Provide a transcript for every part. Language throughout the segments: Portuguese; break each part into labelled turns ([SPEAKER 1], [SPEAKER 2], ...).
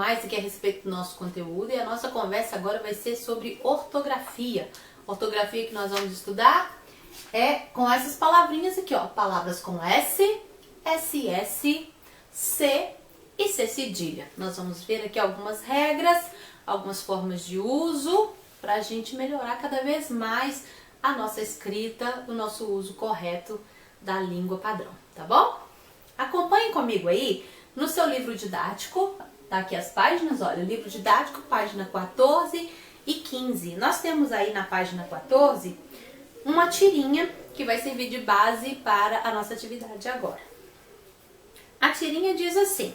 [SPEAKER 1] mais aqui a respeito do nosso conteúdo e a nossa conversa agora vai ser sobre ortografia. Ortografia que nós vamos estudar é com essas palavrinhas aqui, ó, palavras com S, SS, C e C cedilha. Nós vamos ver aqui algumas regras, algumas formas de uso para a gente melhorar cada vez mais a nossa escrita, o nosso uso correto da língua padrão, tá bom? Acompanhe comigo aí no seu livro didático, tá aqui as páginas, olha, livro didático, página 14 e 15. Nós temos aí na página 14 uma tirinha que vai servir de base para a nossa atividade agora. A tirinha diz assim: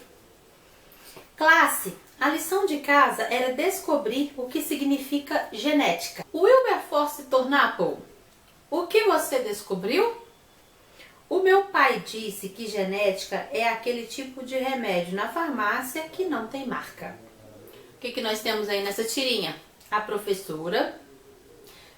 [SPEAKER 1] classe, a lição de casa era descobrir o que significa genética. Wilberforce Tornaple, o que você descobriu? O meu pai disse que genética é aquele tipo de remédio na farmácia que não tem marca. O que nós temos aí nessa tirinha? A professora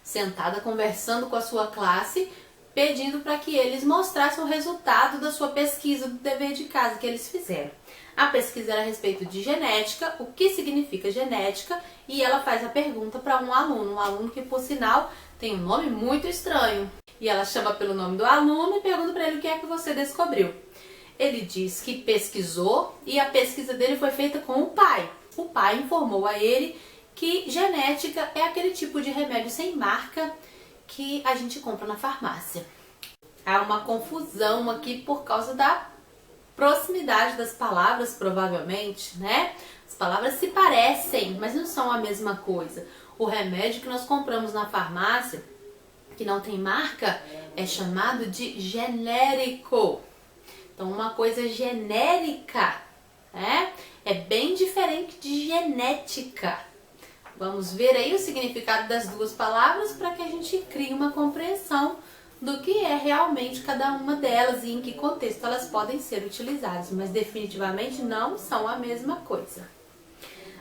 [SPEAKER 1] sentada conversando com a sua classe, pedindo para que eles mostrassem o resultado da sua pesquisa, do dever de casa que eles fizeram. A pesquisa era a respeito de genética, o que significa genética, e ela faz a pergunta para um aluno que, por sinal, tem um nome muito estranho. E ela chama pelo nome do aluno e pergunta para ele o que é que você descobriu. Ele diz que pesquisou e a pesquisa dele foi feita com o pai. O pai informou a ele que genética é aquele tipo de remédio sem marca que a gente compra na farmácia. Há uma confusão aqui por causa da proximidade das palavras, provavelmente, né? As palavras se parecem, mas não são a mesma coisa. O remédio que nós compramos na farmácia, que não tem marca, é chamado de genérico. Então, uma coisa genérica, né? É bem diferente de genética. Vamos ver aí o significado das duas palavras para que a gente crie uma compreensão do que é realmente cada uma delas e em que contexto elas podem ser utilizadas, mas definitivamente não são a mesma coisa.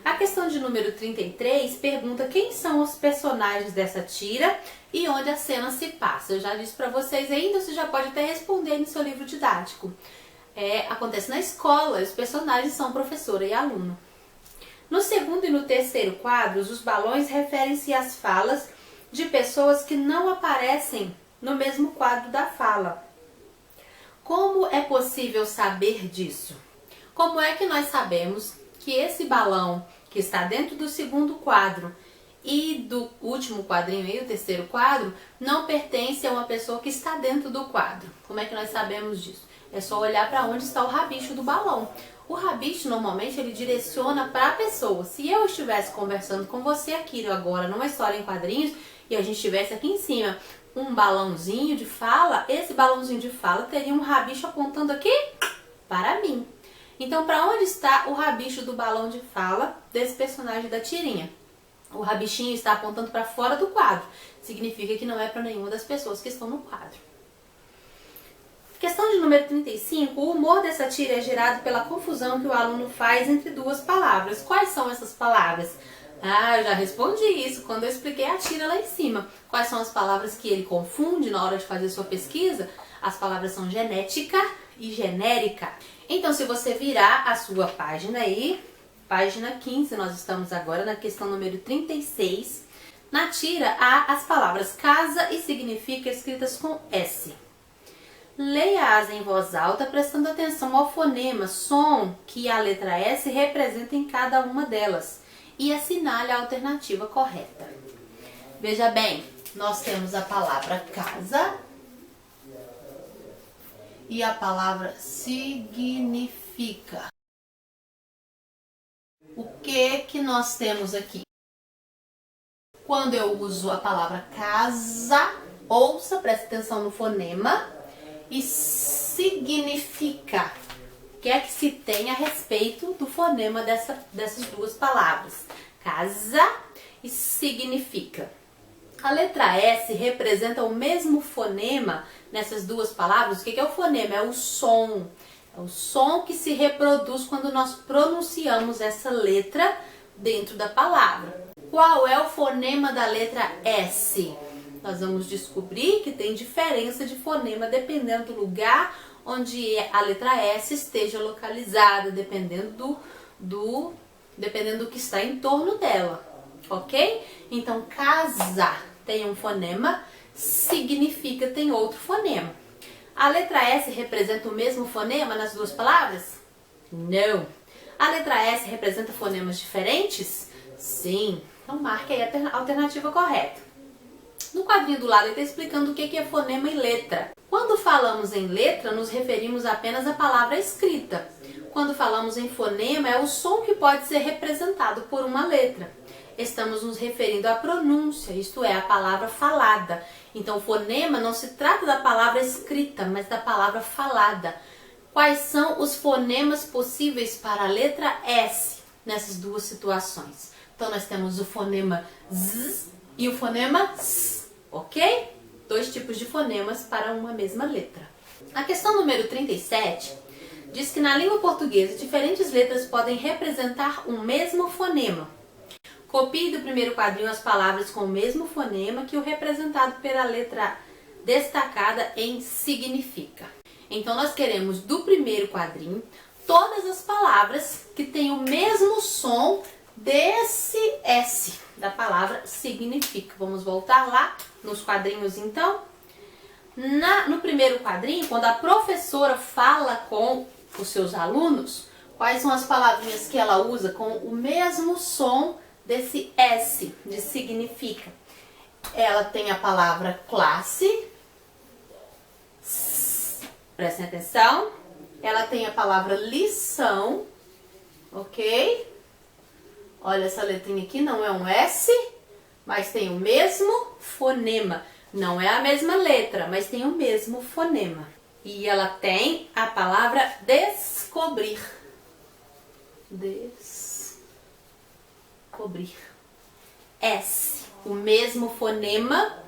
[SPEAKER 1] A questão de número 33 pergunta quem são os personagens dessa tira e onde a cena se passa. Eu já disse para vocês ainda, você já pode até responder no seu livro didático. Acontece na escola, os personagens são professora e aluno. No segundo e no terceiro quadros, os balões referem-se às falas de pessoas que não aparecem no mesmo quadro da fala. Como é possível saber disso? Como é que nós sabemos que esse balão que está dentro do segundo quadro e do último quadrinho aí, o terceiro quadro, não pertence a uma pessoa que está dentro do quadro? Como é que nós sabemos disso? É só olhar para onde está o rabicho do balão. O rabicho, normalmente, ele direciona para a pessoa. Se eu estivesse conversando com você aqui agora, numa história em quadrinhos, e a gente tivesse aqui em cima um balãozinho de fala, esse balãozinho de fala teria um rabicho apontando aqui para mim. Então, para onde está o rabicho do balão de fala desse personagem da tirinha? O rabichinho está apontando para fora do quadro. Significa que não é para nenhuma das pessoas que estão no quadro. Questão de número 35. O humor dessa tira é gerado pela confusão que o aluno faz entre duas palavras. Quais são essas palavras? Eu já respondi isso quando eu expliquei a tira lá em cima. Quais são as palavras que ele confunde na hora de fazer sua pesquisa? As palavras são genética e genérica. Então, se você virar a sua página aí, página 15, nós estamos agora na questão número 36. Na tira há as palavras casa e significa escritas com S. Leia-as em voz alta, prestando atenção ao fonema, som que a letra S representa em cada uma delas, e assinale a alternativa correta. Veja bem, nós temos a palavra casa e a palavra significa. O que nós temos aqui? Quando eu uso a palavra casa, ouça, preste atenção no fonema, e significa. O que é que se tem a respeito do fonema dessas duas palavras? Casa e significa. A letra S representa o mesmo fonema nessas duas palavras. O que é o fonema? É o som. É o som que se reproduz quando nós pronunciamos essa letra dentro da palavra. Qual é o fonema da letra S? Nós vamos descobrir que tem diferença de fonema dependendo do lugar onde a letra S esteja localizada, dependendo do dependendo do que está em torno dela, ok? Então, casa tem um fonema, significa tem outro fonema. A letra S representa o mesmo fonema nas duas palavras? Não. A letra S representa fonemas diferentes? Sim. Então, marque aí a alternativa correta. No quadrinho do lado, ele está explicando o que é fonema e letra. Quando falamos em letra, nos referimos apenas à palavra escrita. Quando falamos em fonema, é o som que pode ser representado por uma letra. Estamos nos referindo à pronúncia, isto é, a palavra falada. Então, fonema não se trata da palavra escrita, mas da palavra falada. Quais são os fonemas possíveis para a letra S nessas duas situações? Então, nós temos o fonema Z e o fonema S, ok? Dois tipos de fonemas para uma mesma letra. A questão número 37 diz que na língua portuguesa, diferentes letras podem representar um mesmo fonema. Copie do primeiro quadrinho as palavras com o mesmo fonema que o representado pela letra destacada em significa. Então, nós queremos do primeiro quadrinho todas as palavras que têm o mesmo som desse S da palavra significa. Vamos voltar lá nos quadrinhos, então. No primeiro quadrinho, quando a professora fala com os seus alunos, quais são as palavrinhas que ela usa com o mesmo som desse S, de significa? Ela tem a palavra classe, prestem atenção. Ela tem a palavra lição, ok? Olha essa letrinha aqui, não é um S, mas tem o mesmo fonema. Não é a mesma letra, mas tem o mesmo fonema. E ela tem a palavra descobrir. Descobrir. S. O mesmo fonema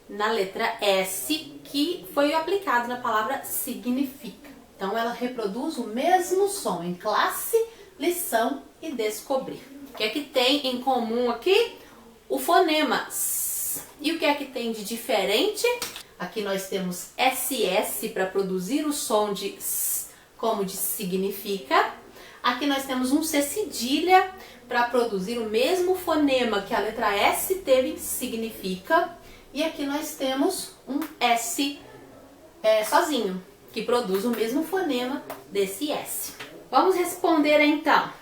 [SPEAKER 1] na letra S que foi aplicado na palavra significa. Então, ela reproduz o mesmo som em classe, lição e descobrir. O que é que tem em comum aqui? O fonema S. E o que é que tem de diferente? Aqui nós temos SS para produzir o som de S, como de significa. Aqui nós temos um C cedilha para produzir o mesmo fonema que a letra S teve em significa. E aqui nós temos um S sozinho, que produz o mesmo fonema desse S. Vamos responder então.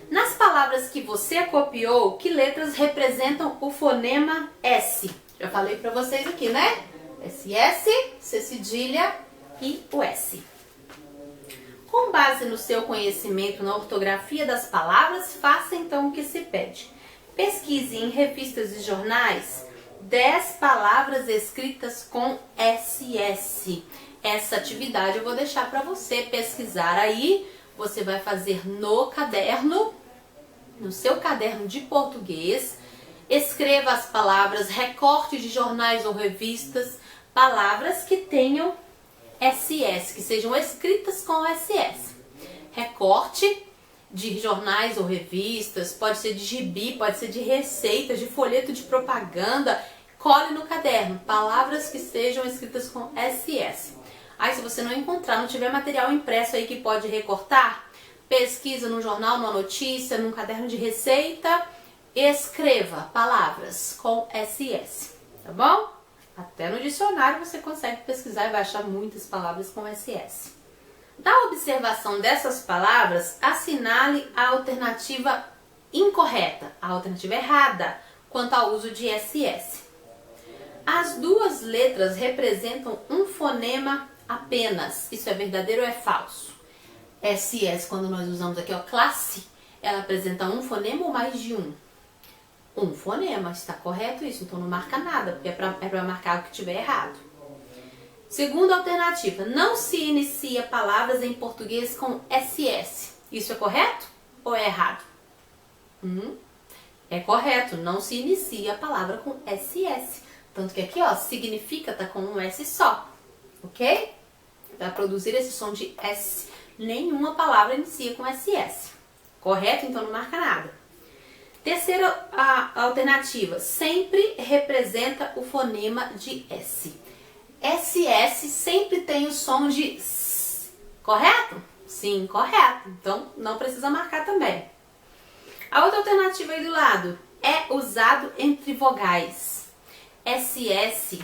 [SPEAKER 1] Nas palavras que você copiou, que letras representam o fonema S? Já falei para vocês aqui, né? SS, C cedilha e o S. Com base no seu conhecimento na ortografia das palavras, faça então o que se pede. Pesquise em revistas e jornais 10 palavras escritas com SS. Essa atividade eu vou deixar para você pesquisar aí. Você vai fazer no caderno, no seu caderno de português. Escreva as palavras, recorte de jornais ou revistas, palavras que tenham SS, que sejam escritas com SS. Recorte de jornais ou revistas, pode ser de gibi, pode ser de receitas, de folheto de propaganda. Cole no caderno, palavras que sejam escritas com SS. Aí, se você não encontrar, não tiver material impresso aí que pode recortar, pesquisa no jornal, numa notícia, num caderno de receita, escreva palavras com SS, tá bom? Até no dicionário você consegue pesquisar e vai achar muitas palavras com SS. Da observação dessas palavras, assinale a alternativa incorreta, a alternativa errada, quanto ao uso de SS. As duas letras representam um fonema apenas. Isso é verdadeiro ou é falso? SS, quando nós usamos aqui, ó, classe, ela apresenta um fonema ou mais de um? Um fonema, está correto isso, então não marca nada, porque é para marcar o que tiver errado. Segunda alternativa, não se inicia palavras em português com SS. Isso é correto ou é errado? É correto, não se inicia a palavra com SS. Tanto que aqui, ó, significa tá com um S só, ok? Para produzir esse som de S, nenhuma palavra inicia com SS. Correto? Então não marca nada. Terceira alternativa, sempre representa o fonema de S. SS sempre tem o som de S, correto? Sim, correto. Então, não precisa marcar também. A outra alternativa aí do lado é usado entre vogais. SS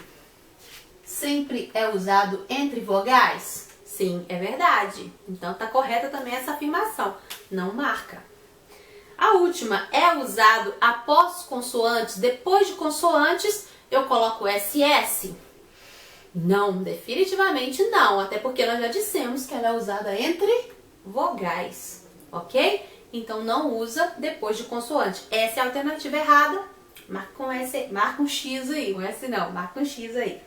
[SPEAKER 1] sempre é usado entre vogais? Sim, é verdade. Então, tá correta também essa afirmação. Não marca. A última é usado após consoantes. Depois de consoantes, eu coloco SS? Não, definitivamente não. Até porque nós já dissemos que ela é usada entre vogais, ok? Então não usa depois de consoante. Essa é a alternativa errada. Marca com S, marca um X aí. Com S não, marca um X aí.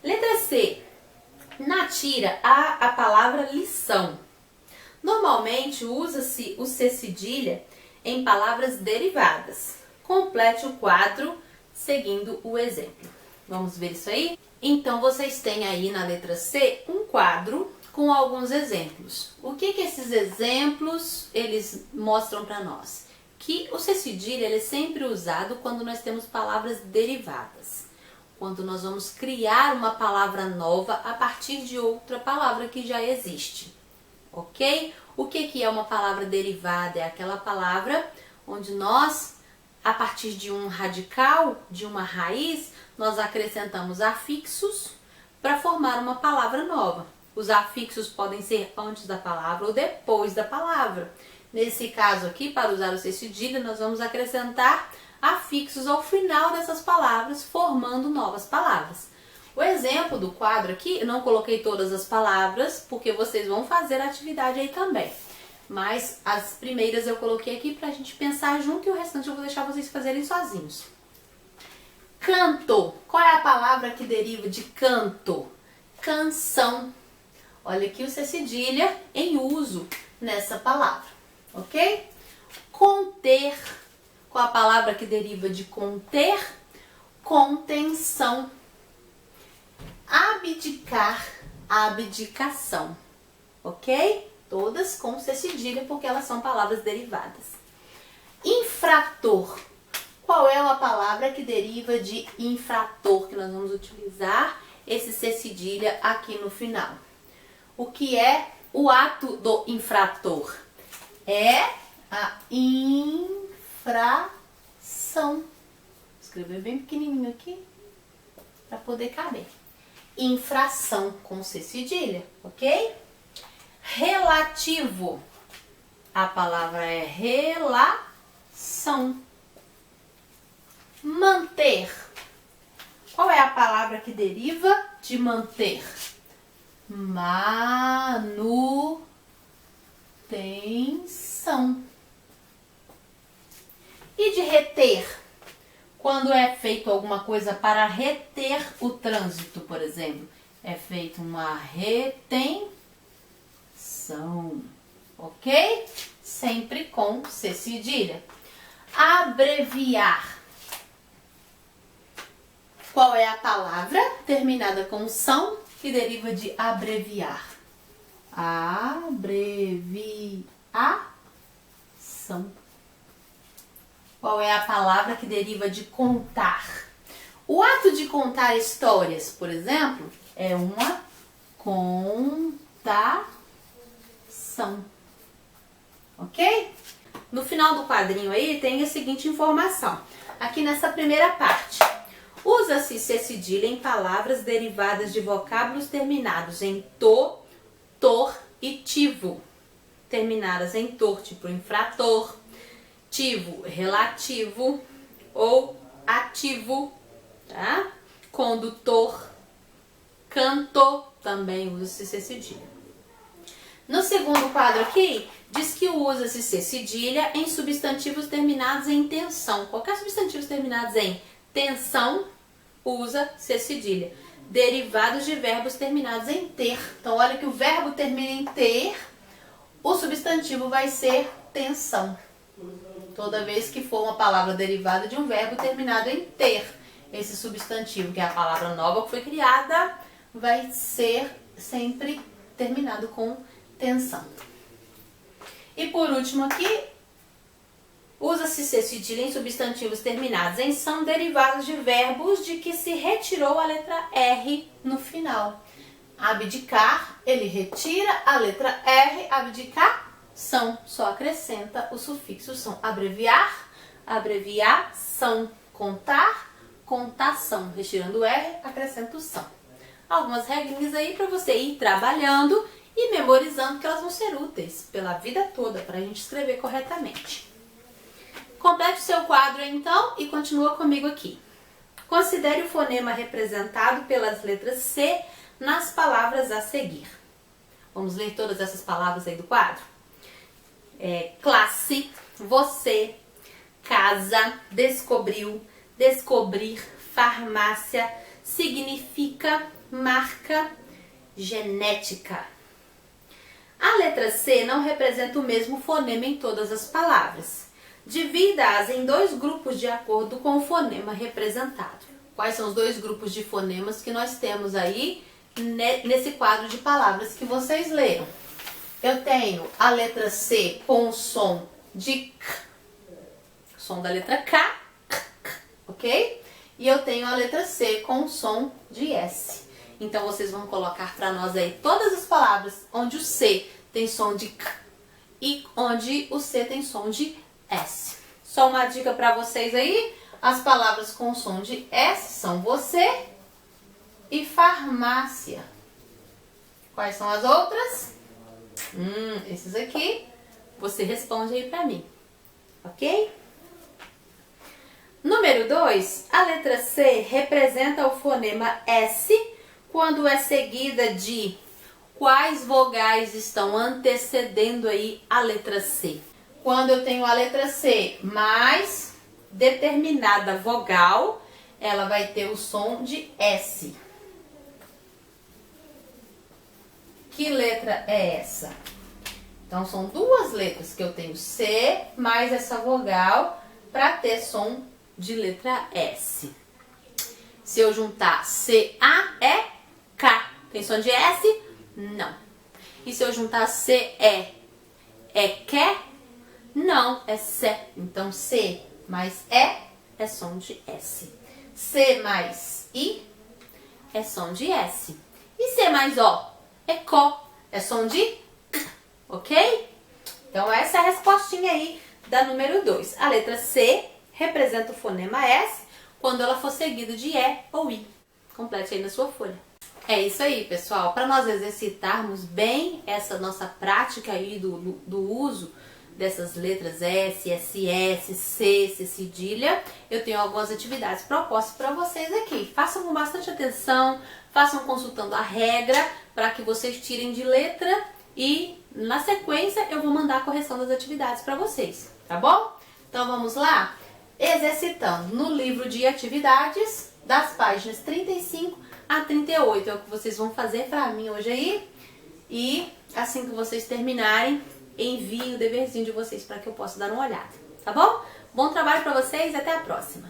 [SPEAKER 1] Letra C. Na tira há a palavra lição. Normalmente usa-se o C cedilha em palavras derivadas. Complete o quadro seguindo o exemplo. Vamos ver isso aí? Então vocês têm aí na letra C um quadro com alguns exemplos. O que esses exemplos eles mostram para nós? Que o C cedilha ele é sempre usado quando nós temos palavras derivadas. Quando nós vamos criar uma palavra nova a partir de outra palavra que já existe. Ok? O que é uma palavra derivada? É aquela palavra onde nós, a partir de um radical, de uma raiz, nós acrescentamos afixos para formar uma palavra nova. Os afixos podem ser antes da palavra ou depois da palavra. Nesse caso aqui, para usar o C cedilha, nós vamos acrescentar afixos ao final dessas palavras, formando novas palavras. O exemplo do quadro aqui, eu não coloquei todas as palavras, porque vocês vão fazer a atividade aí também. Mas as primeiras eu coloquei aqui para a gente pensar junto e o restante eu vou deixar vocês fazerem sozinhos. Canto. Qual é a palavra que deriva de canto? Canção. Olha aqui o C cedilha em uso nessa palavra, ok? Conter. Qual a palavra que deriva de conter? Contenção. Abdicar, abdicação, ok? Todas com C cedilha porque elas são palavras derivadas. Infrator. Qual é a palavra que deriva de infrator que nós vamos utilizar esse C cedilha aqui no final? O que é o ato do infrator? É a infração. Vou escrever bem pequenininho aqui para poder caber. Infração com C cedilha, ok? Relativo. A palavra é relação. Manter. Qual é a palavra que deriva de manter? Manutenção. E de reter? Quando é feito alguma coisa para reter o trânsito, por exemplo, é feita uma retenção, ok? Sempre com C cedilha. Abreviar. Qual é a palavra terminada com são que deriva de abreviar? Abreviação. Qual é a palavra que deriva de contar? O ato de contar histórias, por exemplo, é uma contação. Ok? No final do quadrinho aí tem a seguinte informação. Aqui nessa primeira parte. Usa-se C cedilha em palavras derivadas de vocábulos terminados em to, tor e tivo. Terminadas em tor, tipo infrator, tivo, relativo ou ativo, tá? Condutor, canto, também usa-se C cedilha. No segundo quadro aqui, diz que usa-se C cedilha em substantivos terminados em tensão. Qualquer substantivos terminados em tensão, usa C cedilha. Derivados de verbos terminados em ter. Então, olha que o verbo termina em ter, o substantivo vai ser tensão. Toda vez que for uma palavra derivada de um verbo terminado em ter, esse substantivo, que é a palavra nova que foi criada, vai ser sempre terminado com tensão. E por último aqui, usa-se C cedilha em substantivos terminados em são derivados de verbos de que se retirou a letra R no final. abdicar, ele retira a letra R, abdicação. Só acrescenta o sufixo são. Abreviar, abreviação. Contar, contação. Retirando o R, acrescenta o são. Algumas regrinhas aí para você ir trabalhando e memorizando, que elas vão ser úteis pela vida toda para a gente escrever corretamente. Complete o seu quadro então e continua comigo aqui. Considere o fonema representado pelas letras C nas palavras a seguir. Vamos ler todas essas palavras aí do quadro? Classe, você, casa, descobriu, descobrir, farmácia, significa, marca, genética. A letra C não representa o mesmo fonema em todas as palavras. Divida-as em dois grupos de acordo com o fonema representado. Quais são os dois grupos de fonemas que nós temos aí nesse quadro de palavras que vocês leram? Eu tenho a letra C com o som de K, som da letra K, ok? E eu tenho a letra C com o som de S. Então vocês vão colocar para nós aí todas as palavras onde o C tem som de K e onde o C tem som de S. Só uma dica para vocês aí, as palavras com som de S são você e farmácia. Quais são as outras? Esses aqui, você responde aí para mim, ok? Número 2, a letra C representa o fonema S quando é seguida de quais vogais estão antecedendo aí a letra C. Quando eu tenho a letra C mais determinada vogal, ela vai ter o som de S. Que letra é essa? Então, são duas letras que eu tenho C mais essa vogal para ter som de letra S. Se eu juntar C-A, é K. Tem som de S? Não. E se eu juntar C-E, é que? Não, é C. Então, C mais E é som de S. C mais I é som de S. E C mais O é CO, é som de K, ok? Então, essa é a respostinha aí da número 2. A letra C representa o fonema S quando ela for seguida de E ou I. Complete aí na sua folha. É isso aí, pessoal. Para nós exercitarmos bem essa nossa prática aí do uso dessas letras S, SS, C, C cedilha, eu tenho algumas atividades propostas para vocês aqui. Façam com bastante atenção, façam consultando a regra para que vocês tirem de letra e na sequência eu vou mandar a correção das atividades para vocês, tá bom? Então vamos lá? Exercitando no livro de atividades das páginas 35 a 38 é o que vocês vão fazer para mim hoje aí. E assim que vocês terminarem, enviem o deverzinho de vocês para que eu possa dar uma olhada, tá bom? Bom trabalho para vocês e até a próxima!